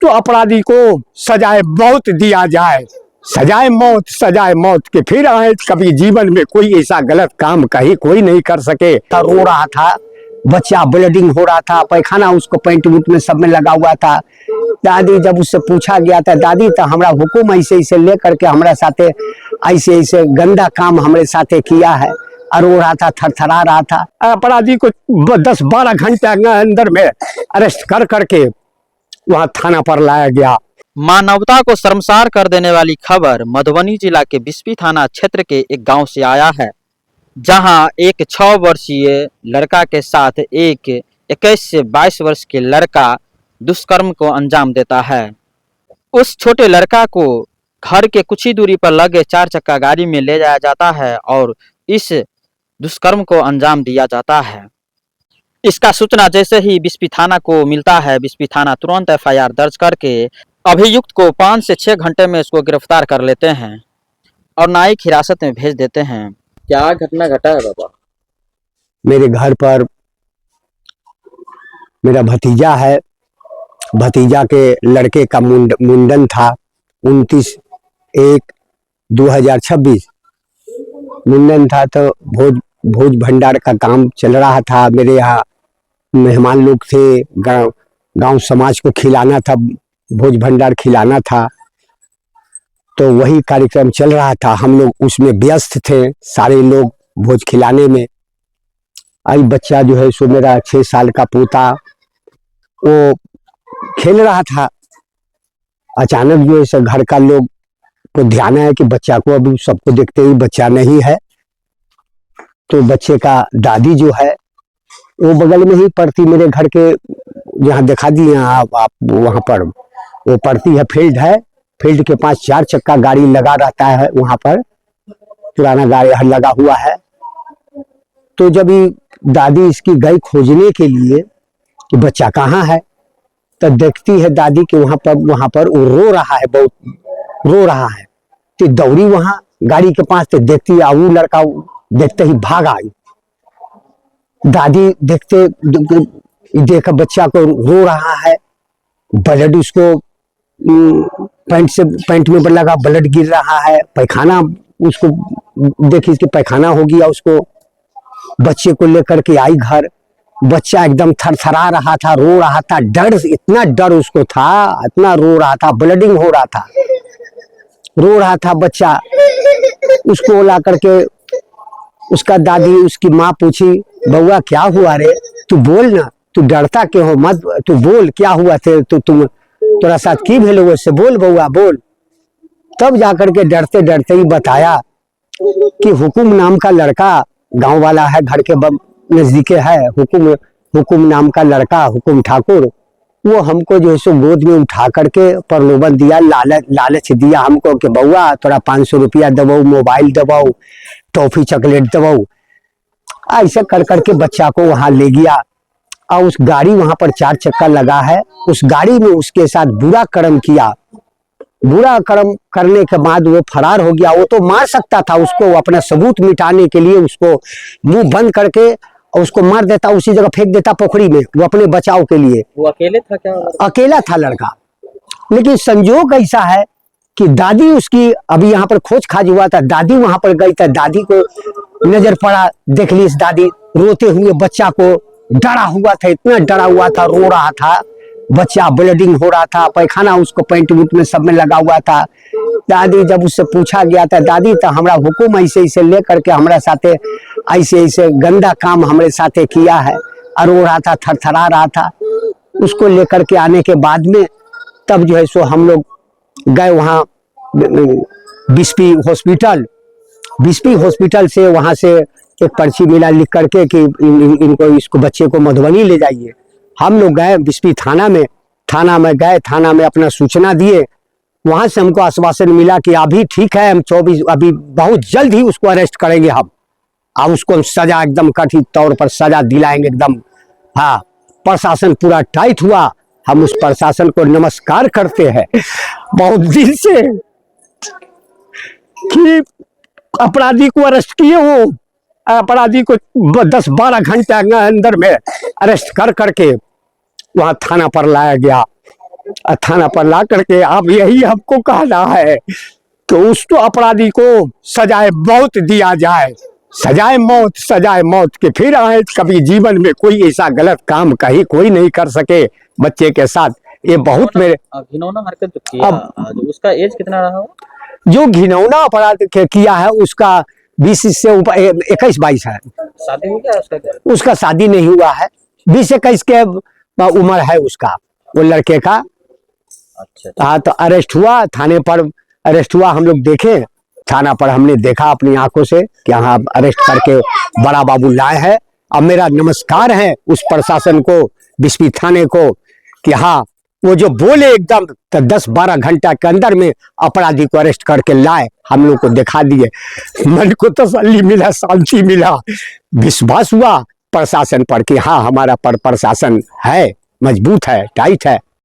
तो अपराधी को सजाए मौत दिया जाए, सजाए मौत के फिर आए, कभी जीवन में कोई ऐसा गलत काम कहीं कोई नहीं कर सके। रो रहा था बच्चा, ब्लीडिंग हो रहा था, पैखाना उसको पैंट वूट में सब में लगा हुआ था। दादी जब उससे पूछा गया था, दादी तो हमारा हुकुम ऐसे ऐसे लेकर के हमारे साथे ऐसे ऐसे गंदा काम हमारे साथे किया है, और रो रहा था, थरथरा रहा था। अपराधी को 10-12 घंटे अंदर में अरेस्ट कर करके वहां थाना पर लाया गया। मानवता को शर्मसार कर देने वाली खबर मधुबनी जिला के बिस्फी थाना क्षेत्र के एक गांव से आया है, जहां एक 6 वर्षीय लड़का के साथ एक 21 से 22 वर्ष के लड़का दुष्कर्म को अंजाम देता है। उस छोटे लड़का को घर के कुछ ही दूरी पर लगे 4 चक्का गाड़ी में ले जाया जाता है और इस दुष्कर्म को अंजाम दिया जाता है। इसका सूचना जैसे ही बिस्फी थाना को मिलता है, बिस्फी थाना तुरंत FIR दर्ज करके अभियुक्त को 5 से 6 घंटे में इसको गिरफ्तार कर लेते हैं और न्यायिक हिरासत में भेज देते हैं। क्या घटना घटा है बाबा? मेरे घर पर मेरा भतीजा है, भतीजा के लड़के का मुंडन था। 29/1/2026 मुंडन था, तो भोज भंडार का काम चल रहा था। मेरे यहाँ मेहमान लोग थे, गांव समाज को खिलाना था, भोज भंडार खिलाना था, तो वही कार्यक्रम चल रहा था। हम लोग उसमें व्यस्त थे, सारे लोग भोज खिलाने में। आई बच्चा जो है सो मेरा 6 साल का पोता, वो खेल रहा था। अचानक जो है सो घर का लोग को ध्यान है कि बच्चा को, अभी सबको देखते ही बच्चा नहीं है, तो बच्चे का दादी जो है वो बगल में ही पड़ती, मेरे घर के जहाँ दिखा दिए आप वहाँ पर वो पड़ती है, फील्ड है, फील्ड के पास 4 चक्का गाड़ी लगा रहता है, वहाँ पर पुराना गाड़ी लगा हुआ है। तो जब दादी इसकी गई खोजने के लिए कि बच्चा कहाँ है, तो देखती है दादी कि वहाँ पर वो रो रहा है, बहुत रो रहा है। तो दौड़ी वहाँ गाड़ी के पास, तो देखती है वो लड़का देखते ही भाग आई। दादी देखा बच्चा को रो रहा है, ब्लड उसको पैंट में लगा, ब्लड गिर रहा है, पैखाना उसको देखी कि पैखाना हो गया उसको। बच्चे को लेकर के आई घर, बच्चा एकदम थरथरा रहा था, रो रहा था, डर, इतना डर उसको था, इतना रो रहा था, ब्लीडिंग हो रहा था, रो रहा था बच्चा। उसको ला करके उसका दादी, उसकी माँ पूछी, बउआ क्या हुआ रे, तू बोल ना, तू डरता क्यों हो, मत तू बोल क्या हुआ थे, तोरा साथ की भेलो, वैसे बोल बउआ बोल। तब जाकर के डरते डरते ही बताया कि हुकुम नाम का लड़का, गांव वाला है, घर के नजदीके है, हुकुम नाम का लड़का, हुकुम ठाकुर, वो हमको जो है सो गोद में उठा करके प्रलोभन दिया, लालच दिया हमको कि बउआ थोड़ा 500 रुपया दबाओ, मोबाइल दबाओ, टॉफी चॉकलेट दबाओ। ऐसा कर करके बच्चा को वहां ले गया, और उस गाड़ी वहां पर 4 चक्का लगा है, उस गाड़ी में उसके साथ बुरा कर्म किया। बुरा कर्म करने के बाद वो फरार हो गया। वो तो मार सकता था उसको, अपना सबूत मिटाने के लिए उसको मुंह बंद करके और उसको मार देता, उसी जगह फेंक देता पोखरी में, वो अपने बचाव के लिए। वो अकेले था क्या? अकेला था लड़का। लेकिन संजोग ऐसा है कि दादी उसकी, अभी यहाँ पर खोज खाज हुआ था, दादी वहां पर गई था, दादी को नजर पड़ा, देख ली इस दादी रोते हुए बच्चा को, डरा हुआ था, इतना डरा हुआ था, रो रहा था बच्चा, ब्लीडिंग हो रहा था, पैखाना उसको पैंट वूट में सब में लगा हुआ था। दादी जब उससे पूछा गया था, दादी तो हमारा हुकुम ऐसे ऐसे लेकर के हमारे साथे ऐसे ऐसे गंदा काम हमारे साथे किया है, और रो रहा था, थरथरा रहा था। उसको लेकर के आने के बाद में तब जो है सो हम लोग गए वहाँ बिस्फी हॉस्पिटल से, वहां से एक पर्ची मिला लिख करके कि इनको, इसको बच्चे को मधुबनी ले जाइए। हम लोग गए बिस्फी थाना में गए, थाना में अपना सूचना दिए। वहां से हमको आश्वासन मिला कि अभी ठीक है, हम 24 अभी बहुत जल्द ही उसको अरेस्ट करेंगे हम, और उसको सजा एकदम कथित तौर पर सजा दिलाएंगे एकदम। हाँ, प्रशासन पूरा टाइट हुआ। हम उस प्रशासन को नमस्कार करते हैं बहुत दिल से कि अपराधी को अरेस्ट किए, वो अपराधी को 10-12 घंटे अंदर में अरेस्ट कर करके वहां थाना पर लाया गया। थाना पर ला करके अब यही हमको कहना है कि उस तो अपराधी को सजाए मौत दिया जाए, सजाए मौत के फिर आए कभी जीवन में कोई ऐसा गलत काम कहीं कोई नहीं कर सके बच्चे के साथ। ये बहुत मेरे घिनौना हरकत जो किया, जो उसका एज कितना रहा हो? जो घिनौना अपराध किया है उसका 20 से ऊपर 21-22 है। शादी हो गया उसका? क्या उसका शादी नहीं हुआ है, 20-21 के उम्र है उसका, वो लड़के का। अच्छा। हाँ, तो अरेस्ट हुआ, थाने पर अरेस्ट हुआ, हम लोग देखे थाना पर, हमने देखा अपनी आंखों से कि हाँ अरेस्ट करके बड़ा बाबू लाए हैं। अब मेरा नमस्कार है उस प्रशासन को, बिस्फी थाने को, कि हाँ वो जो बोले एकदम 10-12 घंटा के अंदर में अपराधी को अरेस्ट करके लाए, हम लोग को दिखा दिए। मन को तसल्ली मिला, शांति मिला, विश्वास हुआ प्रशासन पर कि हाँ हमारा प्रशासन है, मजबूत है, टाइट है।